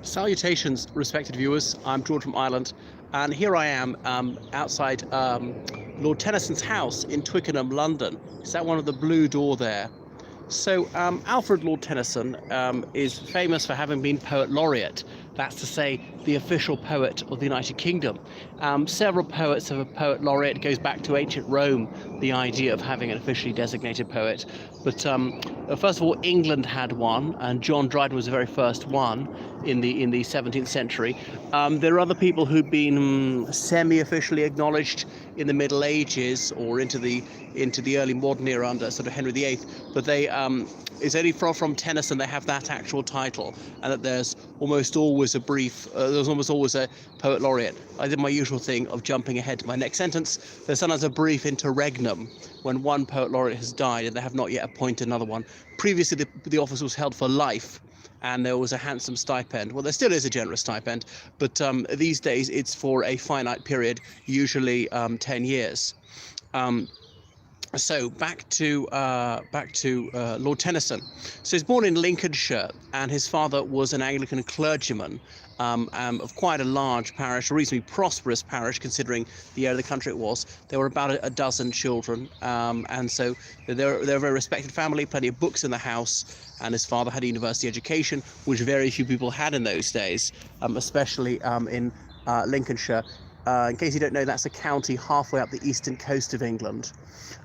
Salutations, respected viewers. I'm George from Ireland, and here I am outside Lord Tennyson's house in Twickenham, London. Is that one of the blue door there? So Alfred Lord Tennyson is famous for having been poet laureate. That's to say, the official poet of the United Kingdom. Several poets have a poet laureate. It goes back to ancient Rome, the idea of having an officially designated poet. But first of all, England had one, and John Dryden was the very first one in the 17th century. There are other people who've been semi-officially acknowledged in the Middle Ages or into the early modern era under sort of Henry VIII, but they it's only from Tennyson they have that actual title, and that there's almost always a poet laureate. I did my usual thing of jumping ahead to my next sentence. There's sometimes a brief interregnum when one poet laureate has died and they have not yet appointed another one. Previously, the office was held for life, and there was a handsome stipend. Well, there still is a generous stipend, but these days it's for a finite period, usually 10 years. So back to Lord Tennyson. So he's born in Lincolnshire, and his father was an Anglican clergyman of quite a large parish, a reasonably prosperous parish considering the area of the country it was. There were about a dozen children, and so they're a very respected family. Plenty of books in the house, and his father had a university education, which very few people had in those days, especially in Lincolnshire. In case you don't know, that's a county halfway up the eastern coast of England.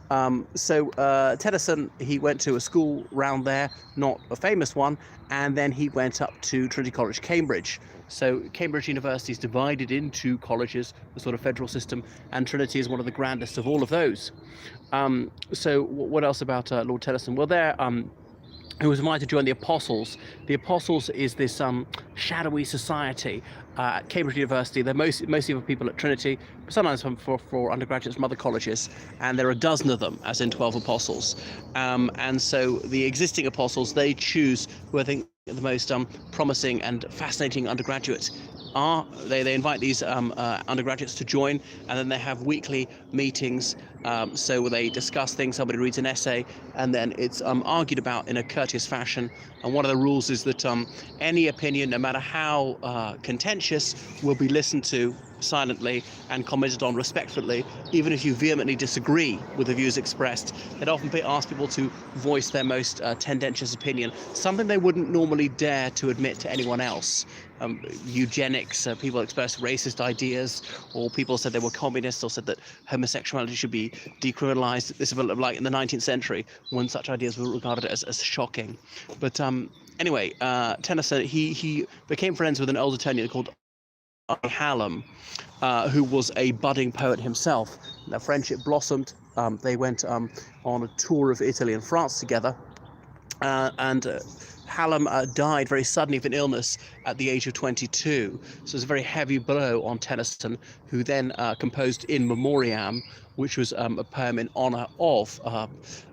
Tennyson, he went to a school round there, not a famous one, and then he went up to Trinity College, Cambridge. So Cambridge University is divided into colleges, the sort of federal system, and Trinity is one of the grandest of all of those. What else about Lord Tennyson? Well, he was invited to join the Apostles. The Apostles is this shadowy society at Cambridge University. They're mostly for people at Trinity, sometimes for undergraduates from other colleges, and there are a dozen of them, as in 12 apostles. And so the existing apostles, they choose who I think are the most promising and fascinating undergraduates are. They invite these undergraduates to join, and then they have weekly meetings. So they discuss things, somebody reads an essay, and then it's argued about in a courteous fashion. And one of the rules is that any opinion, no matter how contentious, will be listened to silently and commented on respectfully, even if you vehemently disagree with the views expressed. They'd often ask people to voice their most tendentious opinion, something they wouldn't normally dare to admit to anyone else. Eugenics, people expressed racist ideas, or people said they were communists, or said that homosexuality should be decriminalized. This is like in the 19th century, when such ideas were regarded as shocking. But anyway, Tennyson, he became friends with an older Tennyson called Hallam, who was a budding poet himself. Their friendship blossomed. They went on a tour of Italy and France together, and Hallam died very suddenly of an illness at the age of 22. So it was a very heavy blow on Tennyson, who then composed In Memoriam, which was a poem in honour of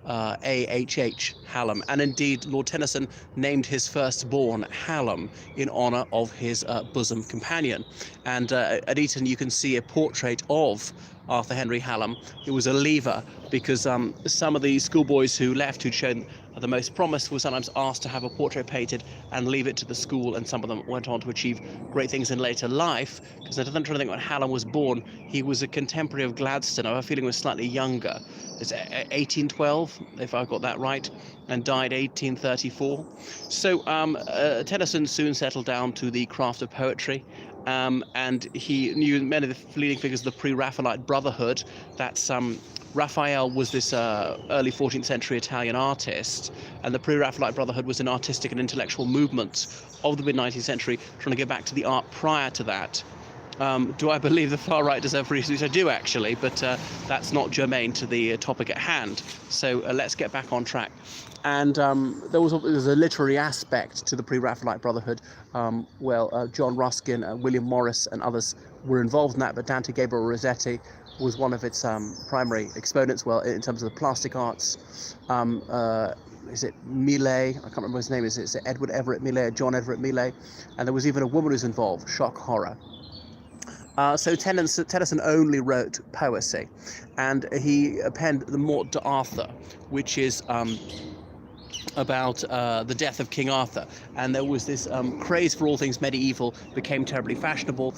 A.H.H. Hallam. And indeed, Lord Tennyson named his firstborn Hallam in honour of his bosom companion. And at Eton you can see a portrait of Arthur Henry Hallam. It was a lever, because some of the schoolboys who left, who'd shown the most promise, were sometimes asked to have a portrait painted and leave it to the school, and some of them went on to achieve great things in later life. Because I'm trying to think when Hallam was born, he was a contemporary of Gladstone. I have a feeling he was slightly younger. It's 1812, if I got that right, and died 1834. So Tennyson soon settled down to the craft of poetry. And he knew many of the leading figures of the pre-Raphaelite Brotherhood. That's Raphael was this early 14th century Italian artist, and the pre-Raphaelite Brotherhood was an artistic and intellectual movement of the mid-19th century, trying to go back to the art prior to that. Do I believe the far right deserve free speech? I do, actually, but that's not germane to the topic at hand. So let's get back on track. And there was a literary aspect to the pre-Raphaelite Brotherhood. John Ruskin, William Morris, and others were involved in that, but down to Gabriel Rossetti was one of its primary exponents. Well, in terms of the plastic arts, is it Millet? I can't remember his name. Is it Edward Everett Millet, John Everett Millet? And there was even a woman who's involved. Shock horror. So Tennyson only wrote poesy, and he penned the Morte d'Arthur, which is about the death of King Arthur, and there was this craze for all things medieval, became terribly fashionable.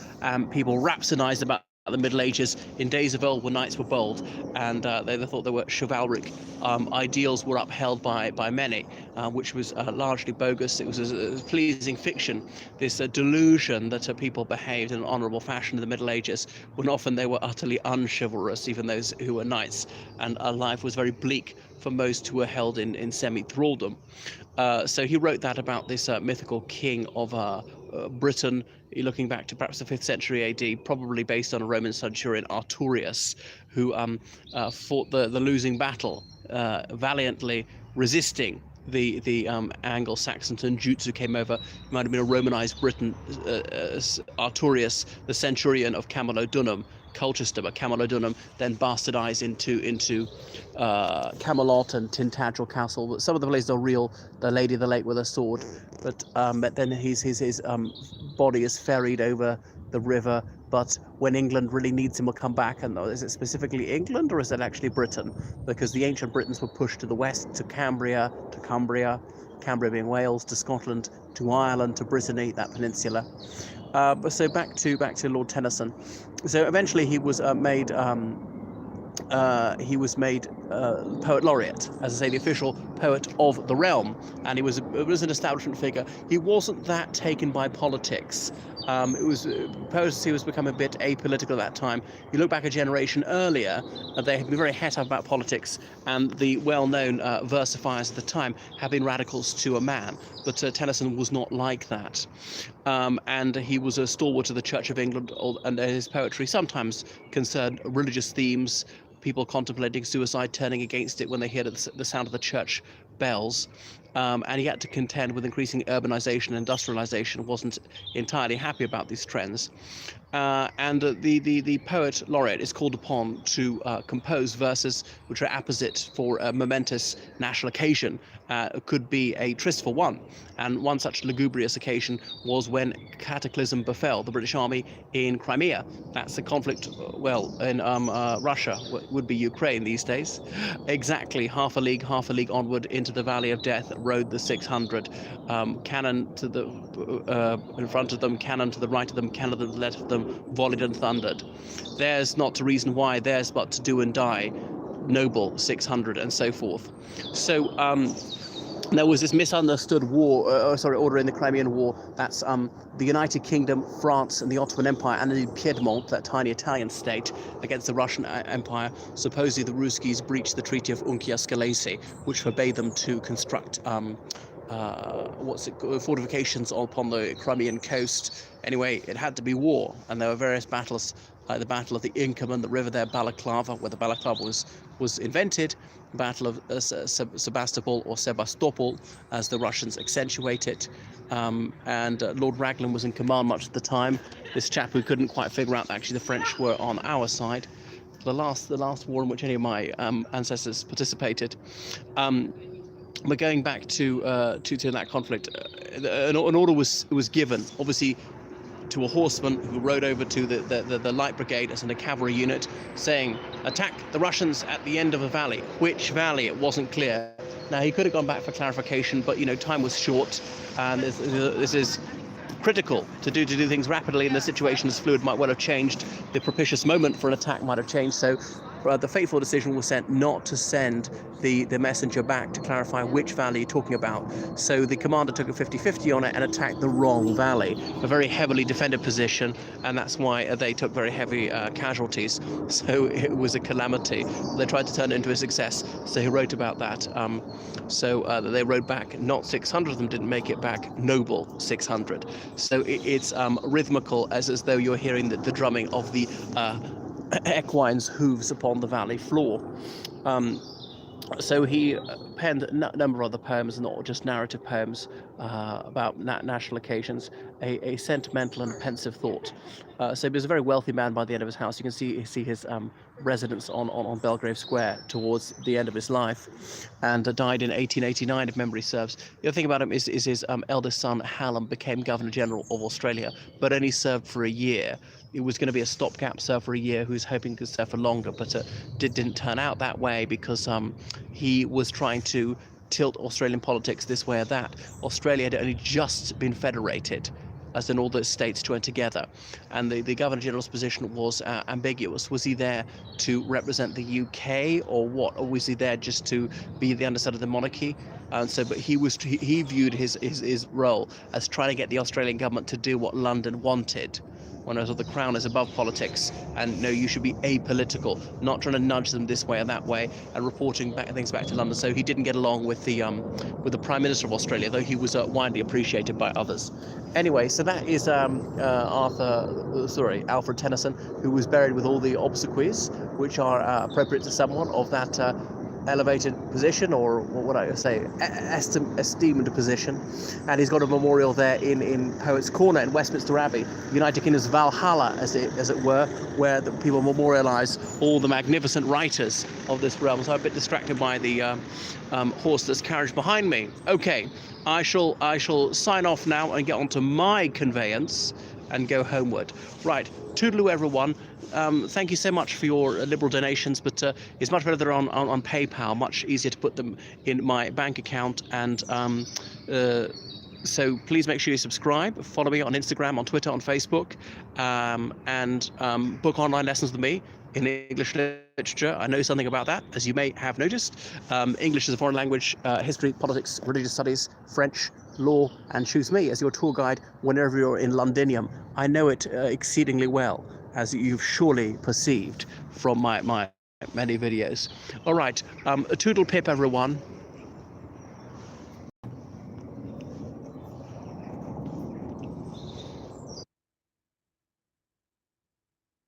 People rhapsodized about the Middle Ages. In days of old, when knights were bold, and they thought they were chivalric. Ideals were upheld by many, which was largely bogus. It was a pleasing fiction, this delusion that people behaved in an honourable fashion in the Middle Ages, when often they were utterly unchivalrous, even those who were knights, and life was very bleak for most who were held in semi-thraldom. So he wrote that about this mythical king of Britain, looking back to perhaps the 5th century AD, probably based on a Roman centurion, Artorius, who fought the losing battle, valiantly resisting the Anglo-Saxon Tenjutsu who came over. It might have been a Romanized Briton, Artorius, the centurion of Camalodunum, Colchester, but Camalodunum then bastardized into Camelot and Tintagel Castle. But some of the places are real. The Lady of the Lake with a sword, but then his body is ferried over the river. But when England really needs him, will come back. And is it specifically England, or is it actually Britain? Because the ancient Britons were pushed to the west, to Cambria, to Cumbria, Cambria being Wales, to Scotland, to Ireland, to Brittany, that peninsula. So back to Lord Tennyson. So eventually he was made poet laureate, as I say, the official poet of the realm, and he was an establishment figure. He wasn't that taken by politics. Poetry was becoming a bit apolitical at that time. You look back a generation earlier, they had been very het up about politics, and the well-known versifiers at the time had been radicals to a man. But Tennyson was not like that, and he was a stalwart of the Church of England, and his poetry sometimes concerned religious themes, people contemplating suicide, turning against it when they heard the sound of the church bells. And he had to contend with increasing urbanization and industrialization, wasn't entirely happy about these trends. And the poet laureate is called upon to compose verses which are apposite for a momentous national occasion. It could be a tryst for one, and one such lugubrious occasion was when cataclysm befell the British Army in Crimea. That's the conflict, in Russia, would be Ukraine these days. Exactly half a league onward into the Valley of Death rode the 600. Cannon to the in front of them, cannon to the right of them, cannon to the left of them, volleyed and thundered. Theirs not to reason why, theirs but to do and die, noble 600, and so forth. So there was this misunderstood order in the Crimean War. That's the United Kingdom, France, and the Ottoman Empire, and indeed Piedmont, that tiny Italian state, against the Russian Empire. Supposedly the Ruskies breached the Treaty of Unkia Skalesi, which forbade them to construct fortifications upon the Crimean coast. Anyway, it had to be war, and there were various battles, like the Battle of the Inkerman, the river there, Balaclava, where the Balaclava was invented, the Battle of Sebastopol, or Sebastopol, as the Russians accentuate it, and Lord Raglan was in command much of the time. This chap who couldn't quite figure out that actually the French were on our side. The last war in which any of my ancestors participated. We're going back to that conflict. An order was given, obviously, to a horseman who rode over to the light brigade as in a cavalry unit, saying, "Attack the Russians at the end of a valley." Which valley? It wasn't clear. Now, he could have gone back for clarification, but time was short, and this is critical to do things rapidly, and the situation as fluid might well have changed. The propitious moment for an attack might have changed. So the fateful decision was sent not to send the messenger back to clarify which valley you're talking about. So the commander took a 50-50 on it and attacked the wrong valley, a very heavily defended position, and that's why they took very heavy casualties. So it was a calamity. They tried to turn it into a success, so he wrote about that. They rode back, not 600 of them didn't make it back, noble 600. So it's rhythmical, as though you're hearing the drumming of the equine's hooves upon the valley floor. So he penned a number of other poems, not just narrative poems, about national occasions, a sentimental and pensive thought. So he was a very wealthy man by the end of his house. You can see his residence on Belgrave Square towards the end of his life, and died in 1889, if memory serves. The other thing about him is his eldest son, Hallam, became Governor General of Australia, but only served for a year. It was going to be a stopgap, serve for a year, who was hoping to serve for longer, but didn't turn out that way, because he was trying to tilt Australian politics this way or that. Australia had only just been federated, as in all those states joined together, and the Governor-General's position was ambiguous. Was he there to represent the UK or what? Or was he there just to be the underside of the monarchy? And so, but he viewed his role as trying to get the Australian government to do what London wanted. When I thought the Crown is above politics, and no, you should be apolitical, not trying to nudge them this way or that way, and reporting things back to London. So he didn't get along with the Prime Minister of Australia, though he was widely appreciated by others. Anyway, so that is Alfred Tennyson, who was buried with all the obsequies which are appropriate to someone of that elevated position, or what would I say, esteemed position. And he's got a memorial there in Poets' Corner in Westminster Abbey, United Kingdom's Valhalla, as it were, where the people memorialise all the magnificent writers of this realm. So I'm a bit distracted by the horseless carriage behind me. Okay, I shall sign off now and get onto my conveyance and go homeward. Right, toodaloo everyone. Thank you so much for your liberal donations, but it's much better they're on PayPal, much easier to put them in my bank account. And so please make sure you subscribe, follow me on Instagram, on Twitter, on Facebook, and book online lessons with me in English literature. I know something about that, as you may have noticed. English is a foreign language, history, politics, religious studies, French, law, and choose me as your tour guide whenever you're in Londinium. I know it exceedingly well, as you've surely perceived from my many videos. All right, a toodle pip, everyone.